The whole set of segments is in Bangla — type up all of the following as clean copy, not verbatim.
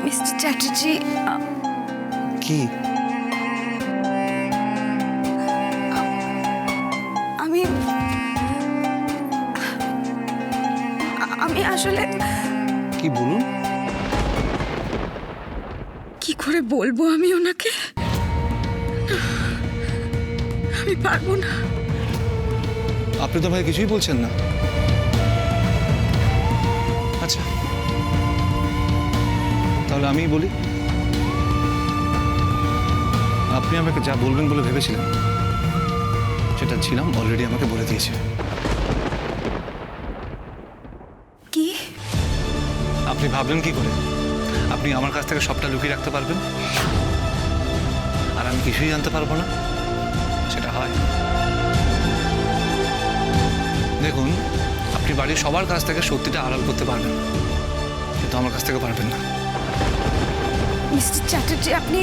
মিস্টার চ্যাটার্জি, কি? আমি আমি আসলে কি বলুন? কি করে বলবো আমি ওনাকে? আমি পারবো না। আপনি তো ভাই কিছুই বলছেন না। আচ্ছা, তাহলে আমিই বলি। আপনি আমাকে যা বলবেন বলে ভেবেছিলেন সেটা ছিলাম অলরেডি আমাকে বলে দিয়েছে। কি? আপনি ভাবলেন কি করে আপনি আমার কাছ থেকে সবটা লুকিয়ে রাখতে পারবেন আর আমি কিছুই জানতে পারবো না? সেটা হয়? দেখুন, আপনি বাড়ির সবার কাছ থেকে সত্যিটা আড়াল করতে পারবেন, কিন্তু আমার কাছ থেকে পারবেন না। মিস্টার চ্যাটার্জি, আপনি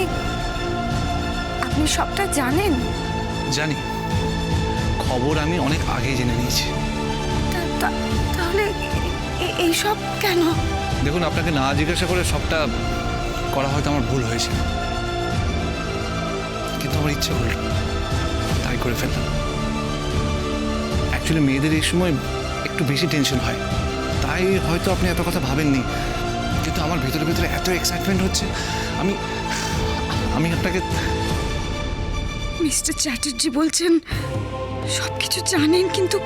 সবটা জানেন? জানি, খবর আমি অনেক আগেই জেনে নিয়েছি। তাহলে এইসব কেন? দেখুন, আপনাকে না জিজ্ঞাসা করে সবটা করা হয়তো আমার ভুল হয়েছে, কিন্তু আমার ইচ্ছে হল তাই করে ফেললাম। অ্যাকচুয়ালি মেয়েদের এই সময় একটু বেশি টেনশন হয়, তাই হয়তো আপনি এত কথা ভাবেননি, কিন্তু আমার ভেতরে ভেতরে এত এক্সাইটমেন্ট হচ্ছে। আমি আপনাকে... মিস্টার চ্যাটার্জি বলছেন সবকিছু জানেন, কিন্তু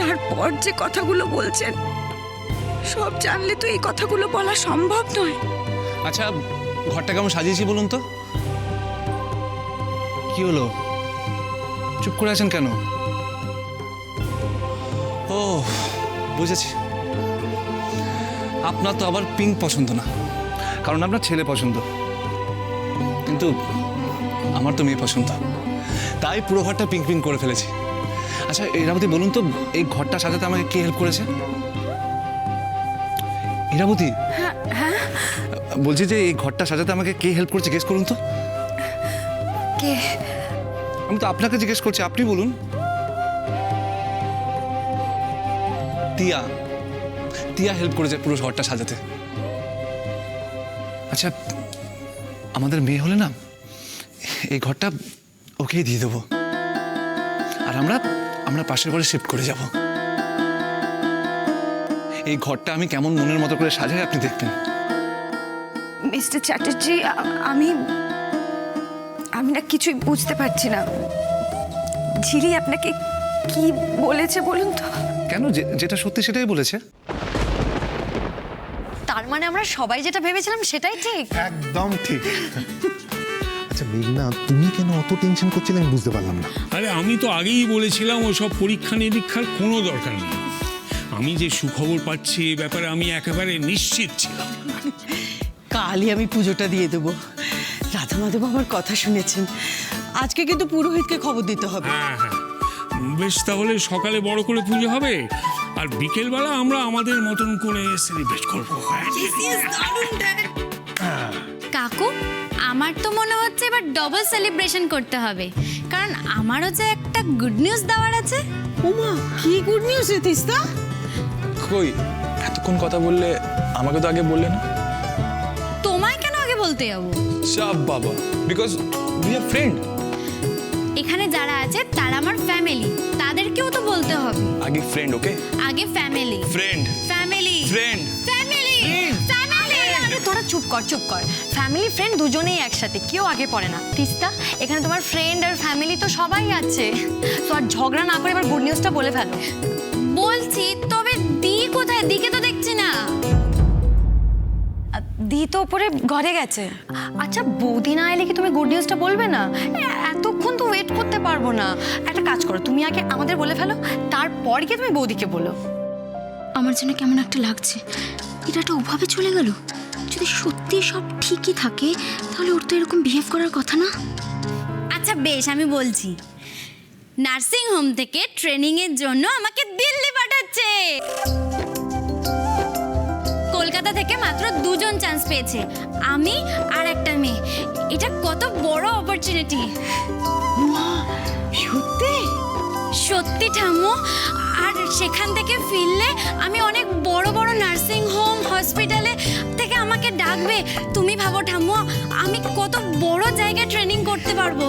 তারপর যে কথাগুলো বলছেন, সব জানলে তো এই কথাগুলো বলা সম্ভব নয়। আচ্ছা, ঘরটা কেমন সাজিয়েছি বলুন তো? কি হলো, চুপ করে আছেন কেন? ও, বুঝেছি, আপনার তো আবার পিঙ্ক পছন্দ না, কারণ আপনার ছেলে পছন্দ, কিন্তু আমার তো মেয়ে পছন্দ, তাই পুরো ঘরটা পিঙ্ক পিঙ্ক করে ফেলেছি। আচ্ছা ইরাবতী, বলুন তো, এই ঘরটা সাজাতে আমাকে কে হেল্প করেছে? ইরাবতী, হ্যাঁ, বলছি যে এই ঘরটা সাজাতে আমাকে কে হেল্প করেছে, গেস করুন তো। কে? আমি তো আপনাকে জিজ্ঞেস করছি, আপনি বলুন। তিয়া হেল্প করেছে পুরো ঘরটা সাজাতে। আচ্ছা, আমাদের মেয়ে হলে না এই ঘরটা ওকেই দিয়ে দেবো, আর আমরা পাশের ঘরে শিফট করে যাব। এই ঘরটা আমি কেমন মনের মতো করে সাজাই আপনি দেখবেন। মিস্টার চ্যাটার্জি, আমি না কিছুই বুঝতে পারছি না। ঝিরি আপনাকে কি বলেছে বলুন তো? কেন, যেটা সত্যি সেটাই বলেছে। তার মানে আমরা সবাই যেটা ভেবেছিলাম সেটাই ঠিক। একদম ঠিক। আচ্ছা মেঘনা, তুমি কেন অত টেনশন করছিলে আমি বুঝতে পারলাম না। আরে আমি তো আগেই বলেছিলাম ওসব পরীক্ষা নিরীক্ষার কোনো দরকার নেই। আমি যে সুখবর পাচ্ছি এ ব্যাপারে আমি একেবারে নিশ্চিত ছিলাম। কালই আমি পুজোটা দিয়ে দেবো। রাধা মাধব আমার কথা শুনেছেন, আজকে কিন্তু পুরোহিতকে খবর দিতে হবে। হ্যাঁ হ্যাঁ, বেশ, তাহলে সকালে বড় করে পুজো হবে আর বিকেলবেলা আমরা আমাদের মতন করে সেলিব্রেট করবো। কাকু, আমার তো মনে হচ্ছে এবার ডবল সেলিব্রেশন করতে হবে, কারণ আমারও যে একটা গুড নিউজ দেওয়ার আছে। ওমা, কি গুড নিউজ রে তিস্তা? কই, এতক্ষণ কথা বললে আমাকে তো আগে বললে না। তোমায় কেন আগে বলতে যাবো? সব বাবা, বিকজ উই আর ফ্রেন্ড। এখানে যারা আছে তারা আমার ফ্যামিলি, তাদেরকেও তো বলতে হবে। আগে ফ্রেন্ড, ওকে? আগে family. Friend family. Friend family. Family. আরে তোরা চুপ কর। ফ্যামিলি ফ্রেন্ড দুজনেই একসাথে, কেউ আগে পড়ে না। তিস্তা, এখানে তোমার ফ্রেন্ড আর ফ্যামিলি তো সবাই আছে, তো আর ঝগড়া না করে এবার গুড নিউজটা বলে ফেলো। বলছি, তবে দি কোথায়? দিকে তো দেখছি না। দি তো উপরে ঘরে গেছে। আচ্ছা বৌদি না এলে কি তুমি গুড নিউজটা বলবে না? এতক্ষণ তো ওয়েট করতে পারবো না। একটা কাজ করো, তুমি আগে আমাদের বলে ফেলো, তারপর গিয়ে তুমি বৌদিকে বলো। আমার যেন কেমন একটা লাগছে, এটা ওভাবে চলে গেল। যদি সত্যি সব ঠিকই থাকে তাহলে ওর তো এরকম বিহেভ করার কথা না। আচ্ছা বেশ, আমি বলছি। নার্সিং হোম থেকে ট্রেনিং এর জন্য আমাকে দিল্লি পাঠাচ্ছে। কলকাতা থেকে মাত্র 2 জন চান্স পেয়েছে, আমি আর একটা মেয়ে। এটা কত বড় অপরচুনিটি। সত্যি? সত্যি ঠাম্মু, আর সেখান থেকে ফিরলে আমি অনেক বড় বড় নার্সিং হোম, হসপিটালে থেকে আমাকে আমাকে ডাকবে। তুমি ভাবো ঠাম্মু, আমি কত বড় জায়গায় ট্রেনিং করতে পারবো।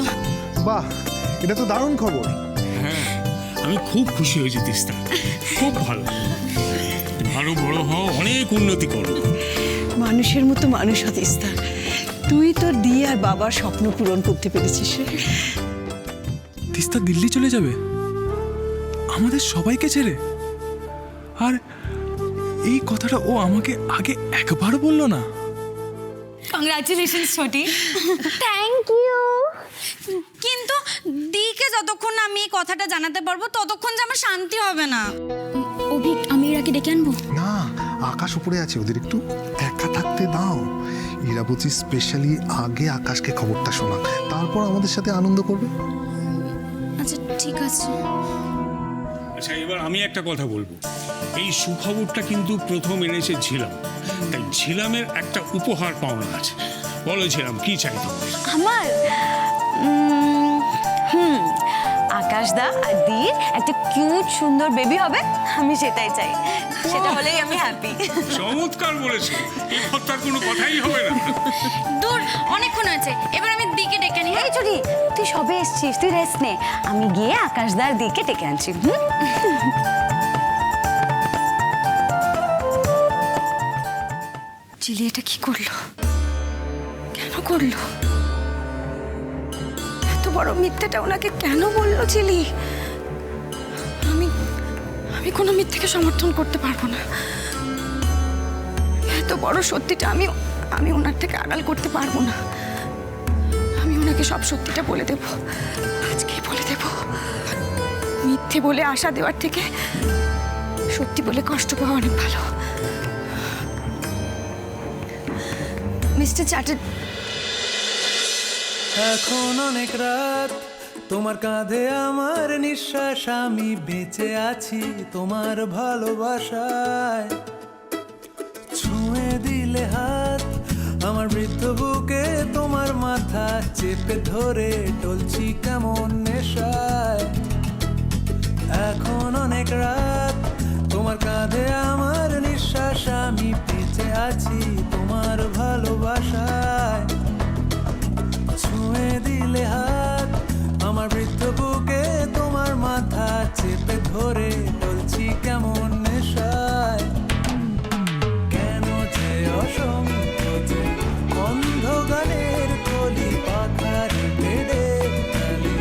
বাহ, এটা তো দারুণ খবর। হ্যাঁ, আমি খুব খুশি হয়েছি তিস্তা, খুব ভালো। ভালো বড় হও, অনেক উন্নতি করো। মানুষের মতো মানুষ হ তিস্তা। তুই তোর দি আর বাবার স্বপ্ন পূরণ করতে পেরেছিস। তিস্তা দিল্লি চলে যাবে আমাদের সবাইকে ছেড়ে? আর এই কথাটা ও আমাকে আগে একবারও বললো না। কংগ্রাচুলেশনস ছোটি। Thank you. কিন্তু দিকে যতক্ষণ না আমি এই কথাটা জানাতে পারবো ততক্ষণ যে আমার শান্তি হবে না। অভিক, আমি এরাকে ডেকে আনবো? না, আকাশ উপরে আছে, ওদের একটু একা থাকতে দাও। ইরাবতী স্পেশালি আগে আকাশকে খবরটা শোনা, তারপর আমাদের সাথে আনন্দ করবে। আচ্ছা ঠিক আছে। আচ্ছা, এবার আমি একটা কথা বলবো। এই সুখবরটা কিন্তু প্রথম এনেছে ঝিলাম, তাই ঝিলামের একটা উপহার পাওনা আছে। বলো ঝিলাম, কি চাই তোমার? আমার আকাশদা আর দি একটা কিউট সুন্দর বেবি হবে, আমি সেটাই চাই। সেটা হলেই আমি হ্যাপি। চমৎকার বলেছো, এরপর তার কোনো কথাই হবে না। দূর, অনেকক্ষণ হয়েছে, এবার আমি দিকে ডেকে আনি। এই ছোটি, তুই সবে এসছিস, তুই রেস্ট নে, আমি গিয়ে আকাশদার দিকে ডেকে আনছি। চিলি এটা কি করলো? কেন করলো? এত বড় মিথ্যাটা ওনাকে কেন বললো চিলি? আমি আমি কোনো মিথ্যাকে সমর্থন করতে পারবো না। এত বড় সত্যিটা আমি আমি ওনার থেকে আড়াল করতে পারবো না। আমি ওনাকে সব সত্যিটা বলে দেব, আজকেই বলে দেব। মিথ্যে বলে আশা দেওয়ার থেকে সত্যি বলে কষ্ট পাওয়া অনেক ভালো। মিস্টার চ্যাটার্জি, এখন অনেক রাত, তোমার কাঁধে আমার নিঃশ্বাস, আমি বেঁচে আছি তোমার ভালোবাসায়। ছুঁয়ে দিলে হাত আমার বৃদ্ধ বুকে, তোমার মাথা চেপে ধরে টলছি কেমন নেশায়। এখন অনেক রাত, তোমার কাঁধে আমার নিঃশ্বাস, আমি বেঁচে আছি তোমার ভালোবাসায়। ছুঁয়ে দিলে হাত আমার বৃদ্ধ বুকে, তোমার মাথা চেপে ধরে টলছি কেমন নেশায়। কেন যে অসংখ্য অন্ধ গানের কলি পাখার বেড়ে তালে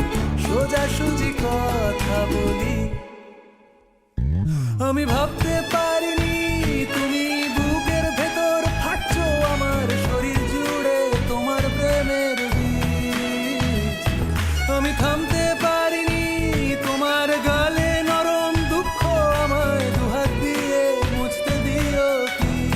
সোজাসুজি কথা বলি। আমি ভাবতে পারিনি তুমি বুকের ভেতর ফাটছো আমার শরীর জুড়ে তোমার প্রেমের বীজ। আমি থামতে পারিনি তোমার গালে নরম দুঃখ, আমায় দুহাত দিয়ে মুছতে দিও প্লিজ।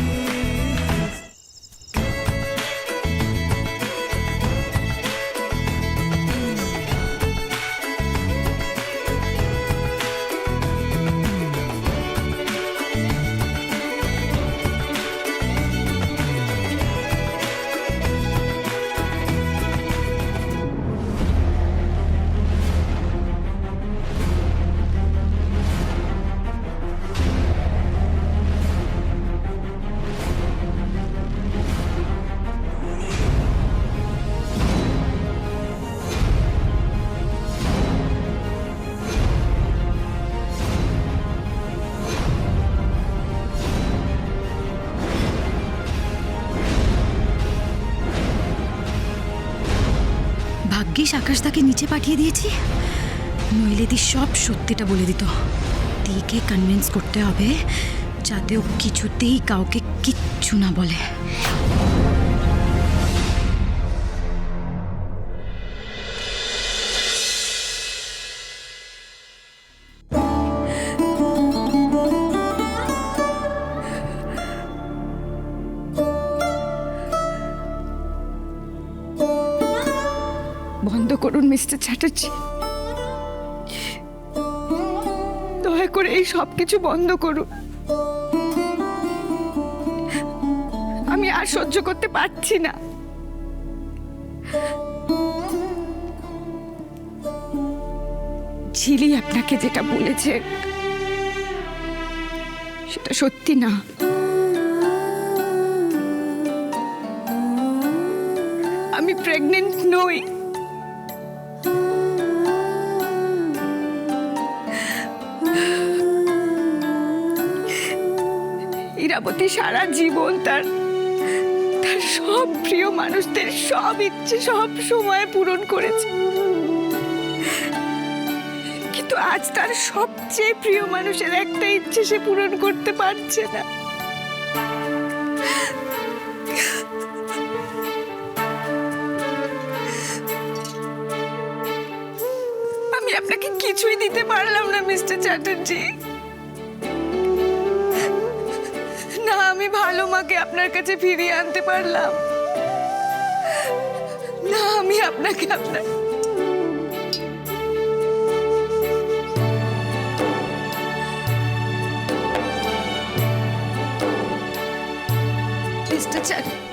ভাগ্যিস আকাশদাকে নিচে পাঠিয়ে দিয়েছি, নইলে দি সব সত্যিটা বলে দিত। দিকে কনভিন্স করতে হবে যাতে ও কিছুতেই কাউকে কিচ্ছু না বলে। বন্ধ করুন মিস্টার চ্যাটার্জি, দয়া করে এই সব কিছু বন্ধ করুন। আমি আর সহ্য করতে পারছি না। ঝিলি আপনাকে যেটা বলেছে সেটা সত্যি না। আমি প্রেগনেন্ট নই। ইরাবতী সারা জীবন তার সব প্রিয় মানুষদের সব ইচ্ছে সব সময় পূরণ করেছে, কিন্তু আজ তার সবচেয়ে প্রিয় মানুষের একটা ইচ্ছে সে পূরণ করতে পারছে না। আমি আপনাকে কিছুই দিতে পারলাম না মিস্টার চ্যাটার্জি। না আমি ভালো মাকে আপনার কাছে ফিরিয়ে আনতে পারলাম, না আমি আপনাকে আপনার মিস্টার চ্যাটার্জি।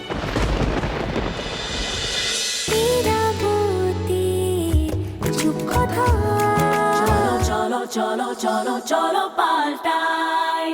চলো চলো চলো চলো চলো পাল্টাই